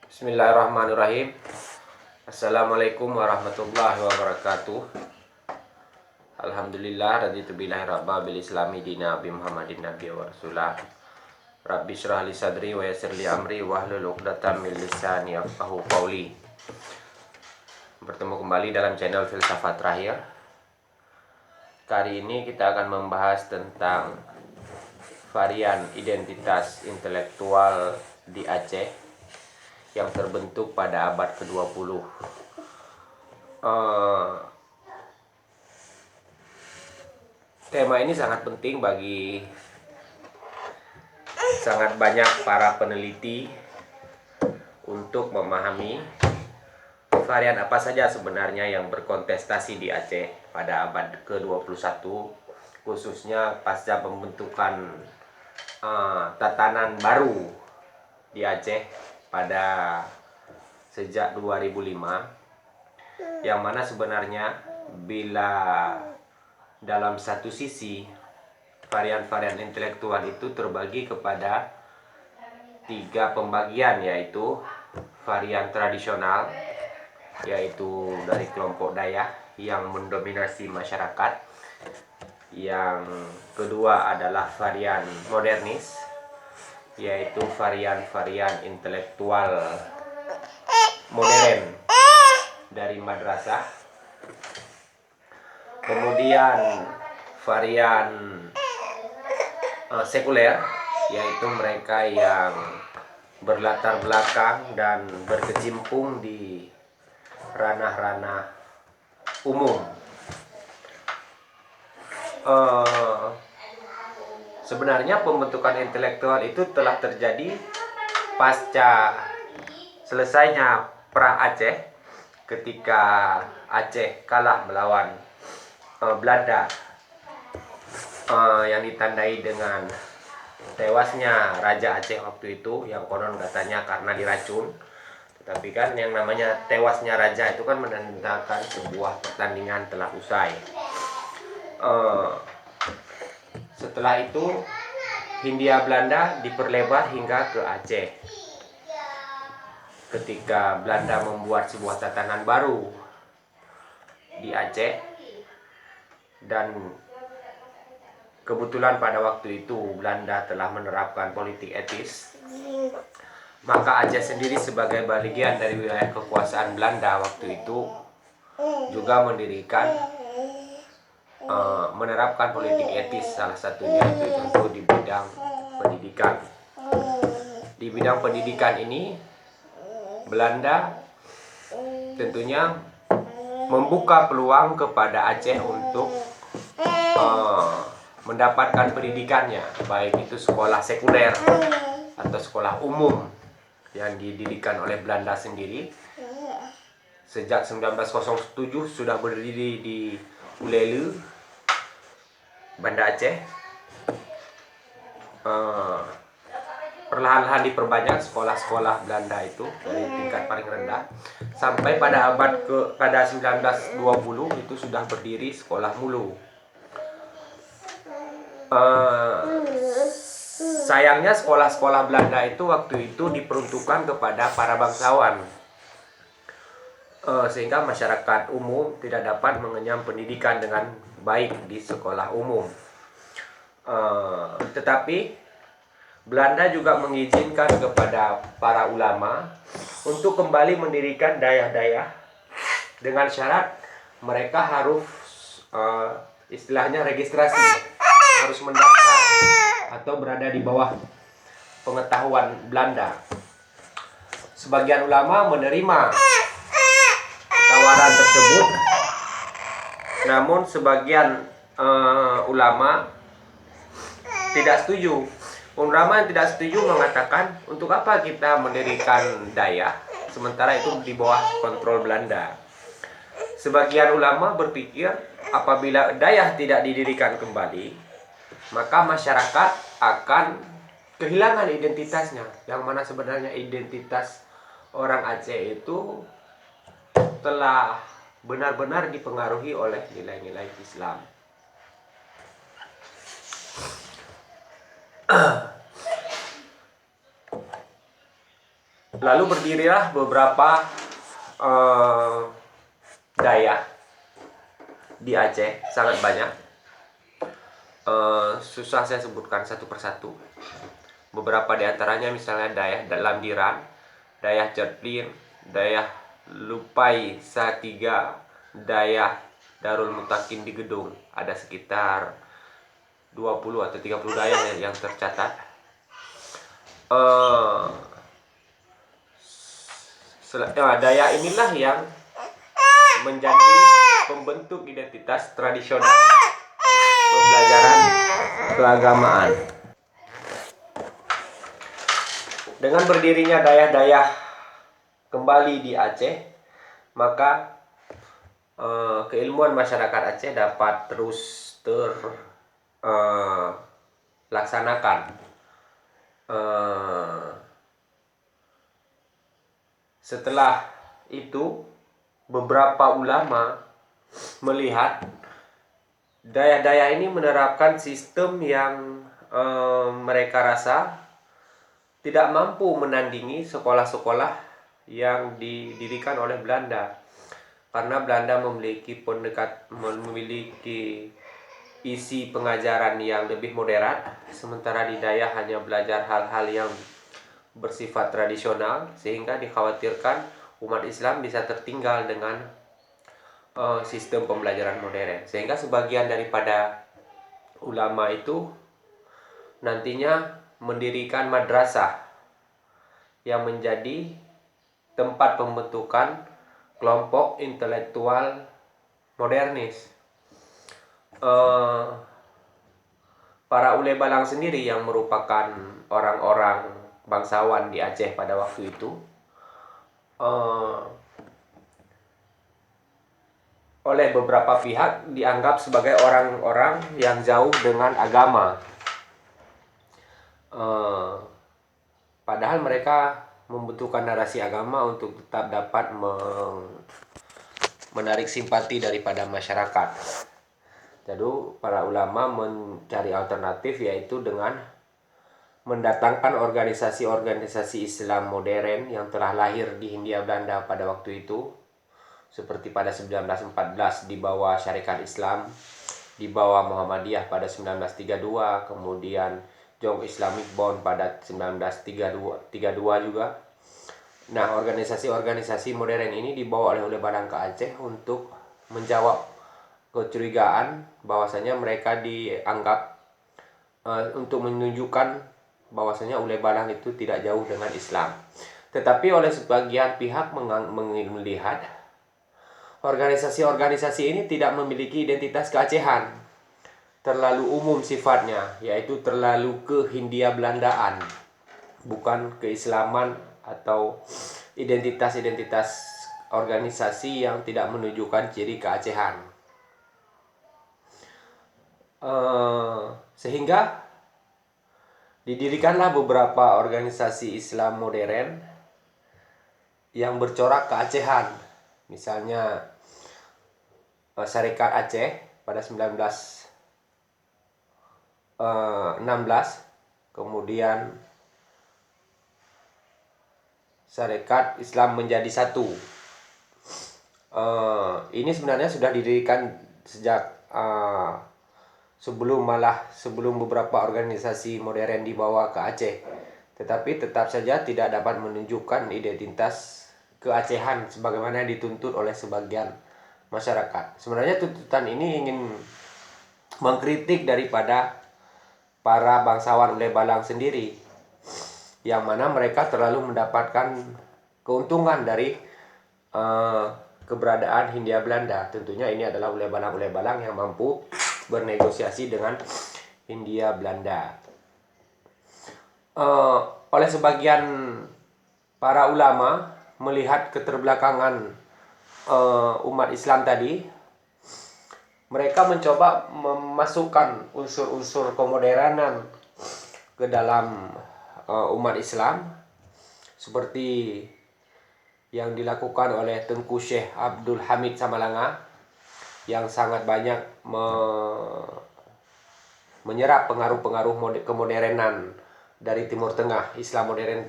Bismillahirrahmanirrahim. Assalamualaikum warahmatullahi wabarakatuh. Alhamdulillah raditu billahi rabba bil islami dina bi Muhammadin nabiyya wa rasulah. Rabbi syrah li sadri wa yassir li amri wahlul 'uqdatam min lisani yafqahu qawli. Bertemu kembali dalam channel Filsafat Terakhir. Kali ini kita akan membahas tentang varian identitas intelektual di Aceh yang terbentuk pada abad ke-20. Tema ini sangat penting bagi sangat banyak para peneliti untuk memahami varian apa saja sebenarnya yang berkontestasi di Aceh pada abad ke-21, khususnya pasca pembentukan tatanan baru di Aceh pada sejak 2005, yang mana sebenarnya bila dalam satu sisi varian-varian intelektual itu terbagi kepada 3 pembagian, yaitu varian tradisional, yaitu dari kelompok Dayak yang mendominasi masyarakat. Yang kedua adalah varian modernis, yaitu varian-varian intelektual modern dari madrasah. Kemudian varian sekuler, yaitu mereka yang berlatar belakang dan berkecimpung di ranah-ranah umum. Sebenarnya pembentukan intelektual itu telah terjadi pasca selesainya Perang Aceh, ketika Aceh kalah melawan Belanda, yang ditandai dengan tewasnya Raja Aceh waktu itu, yang konon katanya karena diracun. Tetapi kan yang namanya tewasnya raja itu kan menandakan sebuah pertandingan telah usai. Setelah itu Hindia Belanda diperlebar hingga ke Aceh. Ketika Belanda membuat sebuah tatanan baru di Aceh, dan kebetulan pada waktu itu Belanda telah menerapkan politik etis, maka Aceh sendiri sebagai bagian dari wilayah kekuasaan Belanda waktu itu juga menerapkan politik etis. Salah satunya itu tentu di bidang pendidikan. Di bidang pendidikan ini Belanda tentunya membuka peluang kepada Aceh untuk mendapatkan pendidikannya, baik itu sekolah sekuler atau sekolah umum yang didirikan oleh Belanda sendiri. Sejak 1907 sudah berdiri di Ulele, Banda Aceh. Perlahan-lahan diperbanyak sekolah-sekolah Belanda itu dari tingkat paling rendah, sampai pada pada 1920 itu sudah berdiri sekolah mulu. Sayangnya sekolah-sekolah Belanda itu waktu itu diperuntukkan kepada para bangsawan, sehingga masyarakat umum tidak dapat mengenyam pendidikan dengan baik di sekolah umum. Tetapi Belanda juga mengizinkan kepada para ulama untuk kembali mendirikan dayah-dayah, dengan syarat mereka harus istilahnya registrasi, harus mendaftar atau berada di bawah pengetahuan Belanda. Sebagian ulama menerima tawaran tersebut, namun sebagian ulama tidak setuju. Ulama yang tidak setuju mengatakan, untuk apa kita mendirikan dayah sementara itu di bawah kontrol Belanda. Sebagian ulama berpikir apabila dayah tidak didirikan kembali, maka masyarakat akan kehilangan identitasnya, yang mana sebenarnya identitas orang Aceh itu telah benar-benar dipengaruhi oleh nilai-nilai Islam. Lalu berdirilah beberapa daya di Aceh, sangat banyak. Susah saya sebutkan satu persatu. Beberapa di antaranya misalnya Dayah Lamdiran, Dayah Jadlin, Dayah Lupai Satiga, Dayah Darul Mutakin di Gedung. Ada sekitar 20 atau 30 dayah yang tercatat. Daya inilah yang menjadi pembentuk identitas tradisional pembelajaran keagamaan. Dengan berdirinya dayah-dayah kembali di Aceh, maka keilmuan masyarakat Aceh dapat terus terlaksanakan. Setelah itu, beberapa ulama melihat daya-daya ini menerapkan sistem yang mereka rasa tidak mampu menandingi sekolah-sekolah yang didirikan oleh Belanda, karena Belanda memiliki isi pengajaran yang lebih moderat, sementara di Daya hanya belajar hal-hal yang bersifat tradisional, sehingga dikhawatirkan umat Islam bisa tertinggal dengan sistem pembelajaran modern. Sehingga sebagian daripada ulama itu nantinya mendirikan madrasah yang menjadi tempat pembentukan kelompok intelektual modernis. Para ule balang sendiri yang merupakan orang-orang bangsawan di Aceh pada waktu itu oleh beberapa pihak dianggap sebagai orang-orang yang jauh dengan agama. Padahal mereka membutuhkan narasi agama untuk tetap dapat menarik simpati daripada masyarakat. Jadi para ulama mencari alternatif, yaitu dengan mendatangkan organisasi-organisasi Islam modern yang telah lahir di Hindia Belanda pada waktu itu, seperti pada 1914 di bawah Syarikat Islam, di bawah Muhammadiyah pada 1932, kemudian Young Islamic Bond pada 1932 juga. Nah, organisasi-organisasi modern ini dibawa oleh Balang ke Aceh untuk menjawab kecurigaan bahwasanya mereka dianggap untuk menunjukkan bahwasanya Ule Balang itu tidak jauh dengan Islam. Tetapi oleh sebagian pihak melihat organisasi-organisasi ini tidak memiliki identitas keacehan, terlalu umum sifatnya, yaitu terlalu kehindia Belandaan, bukan keislaman atau identitas-identitas organisasi yang tidak menunjukkan ciri keacehan. Sehingga didirikanlah beberapa organisasi Islam modern yang bercorak keacehan. Misalnya Syarikat Aceh pada 1916, kemudian Syarikat Islam Menjadi Satu. Ini sebenarnya sudah didirikan sejak sebelum beberapa organisasi modern dibawa ke Aceh, tetapi tetap saja tidak dapat menunjukkan identitas keacehan sebagaimana dituntut oleh sebagian masyarakat. Sebenarnya tuntutan ini ingin mengkritik daripada para bangsawan Ule Balang sendiri, yang mana mereka terlalu mendapatkan keuntungan dari keberadaan Hindia Belanda. Tentunya ini adalah Ule Balang yang mampu bernegosiasi dengan Hindia Belanda. Oleh sebagian para ulama melihat keterbelakangan umat Islam tadi, mereka mencoba memasukkan unsur-unsur kemoderanan ke dalam umat Islam, seperti yang dilakukan oleh Tengku Syekh Abdul Hamid Samalanga, yang sangat banyak menyerap pengaruh-pengaruh kemodernan dari Timur Tengah, Islam modern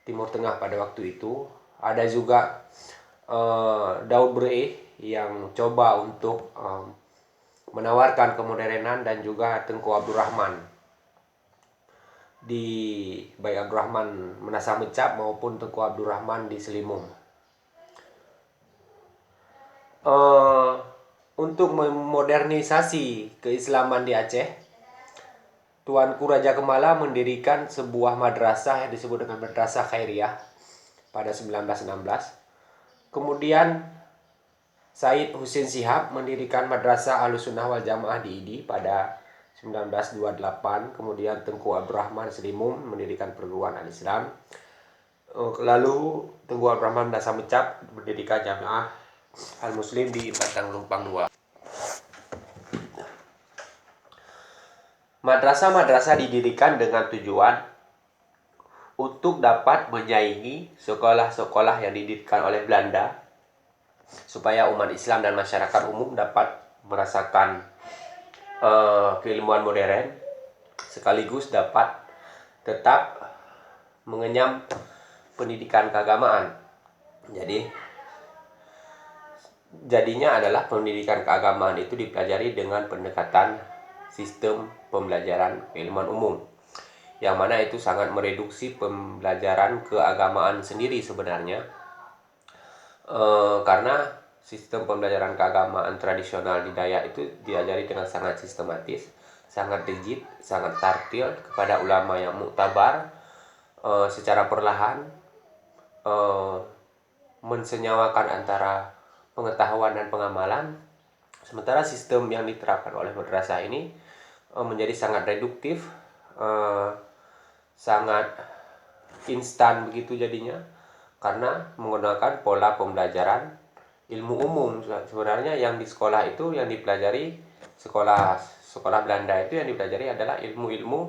Timur Tengah pada waktu itu. Ada juga Daud Bereh yang coba untuk menawarkan kemodernan, dan juga Tengku Abdurrahman di baik Abdurrahman Menasah Mencap maupun Tengku Abdurrahman di Selimung. Untuk memodernisasi keislaman di Aceh, Tuanku Raja Kemala mendirikan sebuah madrasah yang disebut dengan Madrasah Khairiyah pada 1916. Kemudian Said Husin Shihab mendirikan Madrasah Ahlussunnah wal Jamaah di IDI pada 1928. Kemudian Tengku Abdurrahman Selimum mendirikan perguruan Al-Islam. Lalu Tengku Abdurrahman Menasah Mencap mendirikan Jamaah Al-Muslim di Batang Lumpang 2. Madrasah-madrasah didirikan dengan tujuan untuk dapat menyaingi sekolah-sekolah yang didirikan oleh Belanda, supaya umat Islam dan masyarakat umum dapat merasakan keilmuan modern, sekaligus dapat tetap mengenyam pendidikan keagamaan. Jadinya adalah pendidikan keagamaan itu dipelajari dengan pendekatan sistem pembelajaran keilmuan umum, yang mana itu sangat mereduksi pembelajaran keagamaan sendiri sebenarnya, karena sistem pembelajaran keagamaan tradisional di Dayak itu diajari dengan sangat sistematis, sangat rigid, sangat tartil kepada ulama yang muktabar, secara perlahan mensenyawakan antara pengetahuan dan pengamalan. Sementara sistem yang diterapkan oleh madrasah ini menjadi sangat reduktif, sangat instan begitu jadinya, karena menggunakan pola pembelajaran ilmu umum. Sebenarnya yang di sekolah itu yang dipelajari, sekolah Belanda itu yang dipelajari adalah ilmu-ilmu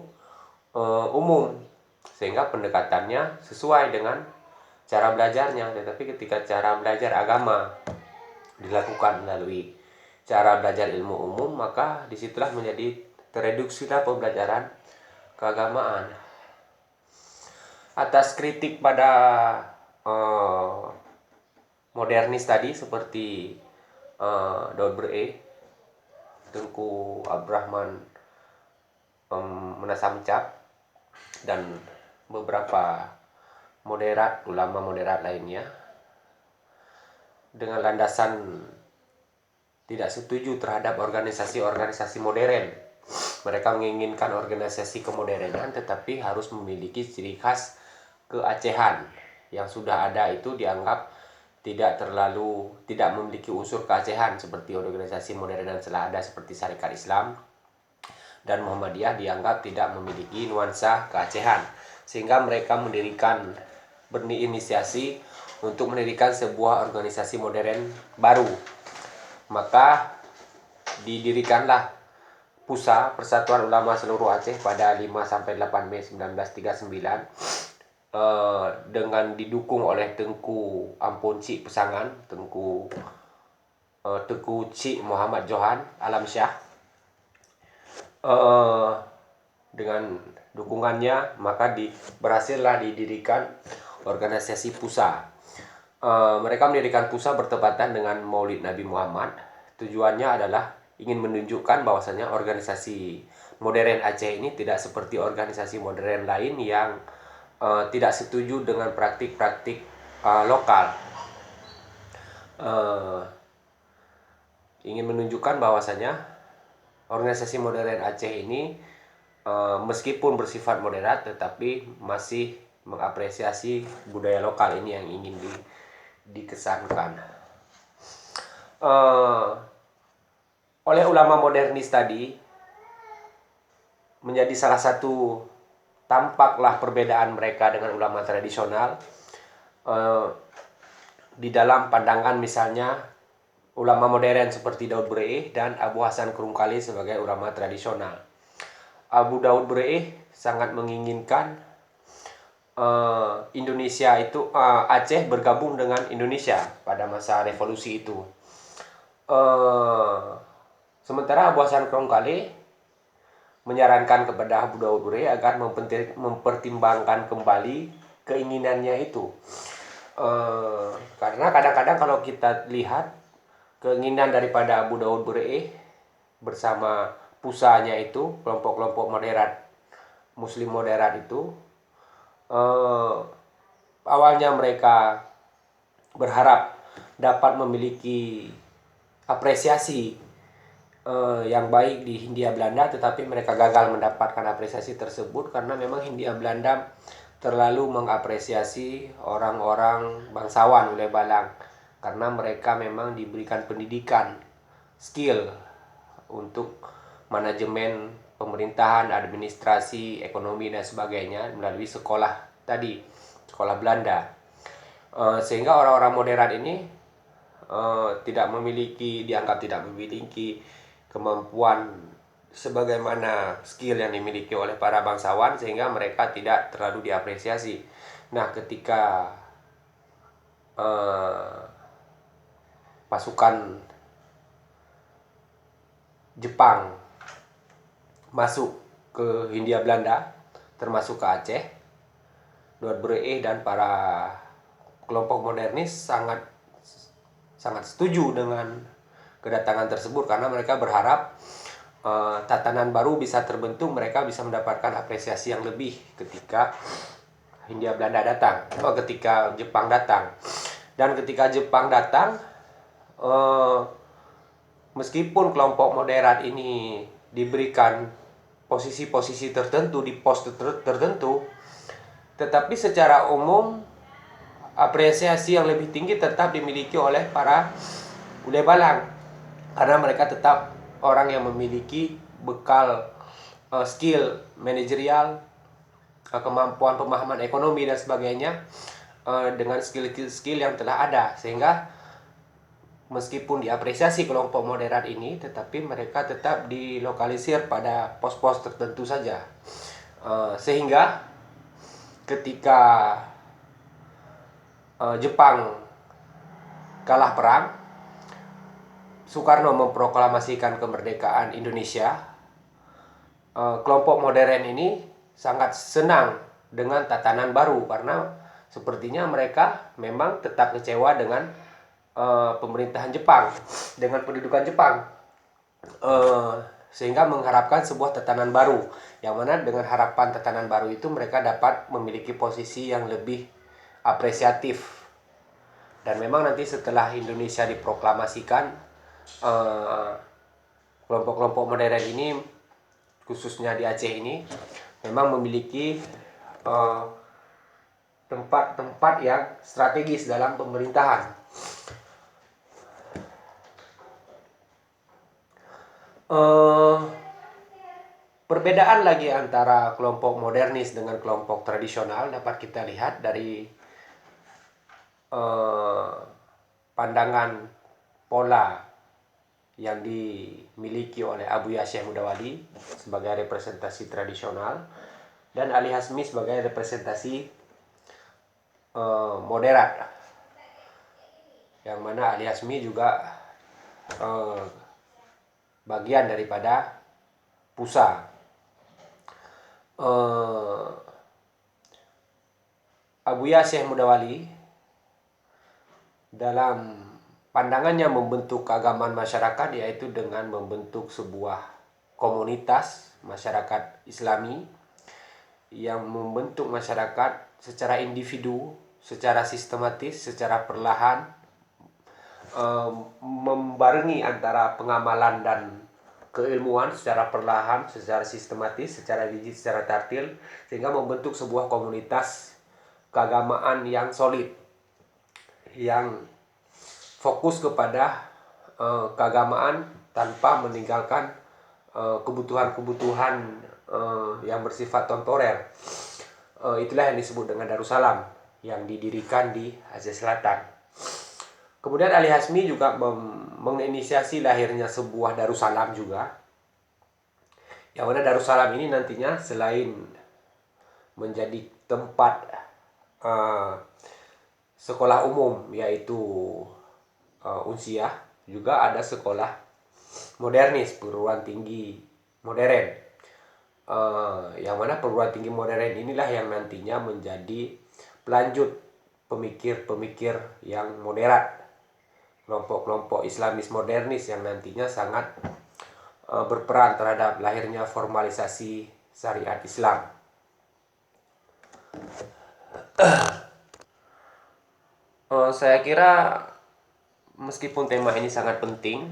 umum, sehingga pendekatannya sesuai dengan cara belajarnya. Tetapi ketika cara belajar agama dilakukan melalui cara belajar ilmu umum, maka disitulah menjadi tereduksilah pembelajaran keagamaan. Atas kritik pada modernis tadi seperti Daud Bereh, Tengku Abdurrahman Menasah Mencap, dan beberapa ulama moderat lainnya, dengan landasan tidak setuju terhadap organisasi-organisasi modern. Mereka menginginkan organisasi kemodernan tetapi harus memiliki ciri khas keacehan. Yang sudah ada itu dianggap tidak memiliki unsur keacehan, seperti organisasi modern yang telah ada seperti Syarikat Islam dan Muhammadiyah dianggap tidak memiliki nuansa keacehan, sehingga mereka berinisiasi untuk mendirikan sebuah organisasi modern baru. Maka didirikanlah PUSA, Persatuan Ulama Seluruh Aceh, pada 5-8 Mei 1939, dengan didukung oleh Tengku Ampun Cik Pesangan, Tengku Cik Muhammad Johan Alamsyah. Dengan dukungannya maka berhasillah didirikan organisasi PUSA. Mereka mendirikan PUSA bertepatan dengan Maulid Nabi Muhammad. Tujuannya adalah ingin menunjukkan bahwasanya organisasi modern Aceh ini tidak seperti organisasi modern lain yang tidak setuju dengan praktik-praktik lokal. Ingin menunjukkan bahwasanya organisasi modern Aceh ini meskipun bersifat moderat tetapi masih mengapresiasi budaya lokal ini yang ingin dikesankan. Oleh ulama modernis tadi menjadi salah satu tampaklah perbedaan mereka dengan ulama tradisional. Di dalam pandangan misalnya ulama modern seperti Daud Bereh dan Abu Hasan Kurungkali sebagai ulama tradisional. Abu Daud Bereh sangat menginginkan Indonesia itu Aceh bergabung dengan Indonesia pada masa revolusi itu. Sementara Abu Hasan Kurungkali menyarankan kepada Abu Daud Bereh agar mempertimbangkan kembali keinginannya itu. Karena kadang-kadang kalau kita lihat keinginan daripada Abu Daud Bure'eh bersama pusanya itu, kelompok-kelompok moderat, Muslim moderat itu, awalnya mereka berharap dapat memiliki apresiasi yang baik di Hindia Belanda, tetapi mereka gagal mendapatkan apresiasi tersebut karena memang Hindia Belanda terlalu mengapresiasi orang-orang bangsawan oleh Balang, karena mereka memang diberikan pendidikan, skill untuk manajemen pemerintahan, administrasi, ekonomi dan sebagainya melalui sekolah tadi, sekolah Belanda. Sehingga orang-orang moderat ini dianggap tidak memiliki kemampuan sebagaimana skill yang dimiliki oleh para bangsawan, sehingga mereka tidak terlalu diapresiasi. Nah, ketika pasukan Jepang masuk ke Hindia Belanda, termasuk ke Aceh, Daud Bure'eh dan para kelompok modernis sangat setuju dengan kedatangan tersebut, karena mereka berharap tatanan baru bisa terbentuk, mereka bisa mendapatkan apresiasi yang lebih ketika Hindia Belanda datang, ketika Jepang datang. Dan ketika Jepang datang, meskipun kelompok moderat ini diberikan posisi-posisi tertentu di pos tertentu, tetapi secara umum apresiasi yang lebih tinggi tetap dimiliki oleh para Ule Balang, karena mereka tetap orang yang memiliki bekal skill manajerial, kemampuan pemahaman ekonomi dan sebagainya, dengan skill yang telah ada, sehingga meskipun diapresiasi kelompok moderat ini, tetapi mereka tetap dilokalisir pada pos-pos tertentu saja. Sehingga ketika Jepang kalah perang, Soekarno memproklamasikan kemerdekaan Indonesia, kelompok modern ini sangat senang dengan tatanan baru, karena sepertinya mereka memang tetap kecewa dengan pemerintahan Jepang, dengan pendudukan Jepang, sehingga mengharapkan sebuah tatanan baru, yang mana dengan harapan tatanan baru itu mereka dapat memiliki posisi yang lebih apresiatif. Dan memang nanti setelah Indonesia diproklamasikan, kelompok-kelompok modern ini, khususnya di Aceh ini, memang memiliki tempat-tempat yang strategis dalam pemerintahan. Perbedaan lagi antara kelompok modernis dengan kelompok tradisional dapat kita lihat dari pandangan pola yang dimiliki oleh Abuya Syekh Mudawali sebagai representasi tradisional dan Ali Hasmi sebagai representasi moderat, yang mana Ali Hasmi juga bagian daripada PUSA. Abuya Syekh Mudawali dalam pandangannya membentuk keagamaan masyarakat, yaitu dengan membentuk sebuah komunitas masyarakat Islami yang membentuk masyarakat secara individu, secara sistematis, secara perlahan, membarengi antara pengamalan dan keilmuan secara perlahan, secara sistematis, secara rigid, secara tartil, sehingga membentuk sebuah komunitas keagamaan yang solid, yang fokus kepada keagamaan tanpa meninggalkan kebutuhan-kebutuhan yang bersifat temporer. Itulah yang disebut dengan Darussalam yang didirikan di Aceh Selatan. Kemudian Ali Hasmi juga menginisiasi lahirnya sebuah Darussalam juga, yang mana Darussalam ini nantinya selain menjadi tempat sekolah umum yaitu Unsiah, juga ada sekolah modernis, perguruan tinggi modern, yang mana perguruan tinggi modern inilah yang nantinya menjadi pelanjut pemikir-pemikir yang moderat, kelompok-kelompok Islamis modernis yang nantinya sangat berperan terhadap lahirnya formalisasi syariat Islam. Saya kira meskipun tema ini sangat penting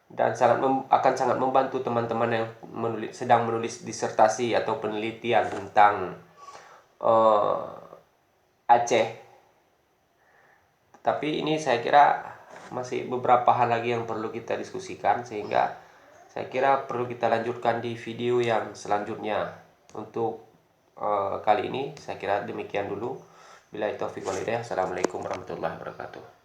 dan akan sangat membantu teman-teman yang sedang menulis disertasi atau penelitian tentang Aceh. Tapi ini saya kira masih beberapa hal lagi yang perlu kita diskusikan, sehingga saya kira perlu kita lanjutkan di video yang selanjutnya. Untuk kali ini saya kira demikian dulu. Billahi taufiq wal hidayah. Assalamualaikum warahmatullahi wabarakatuh.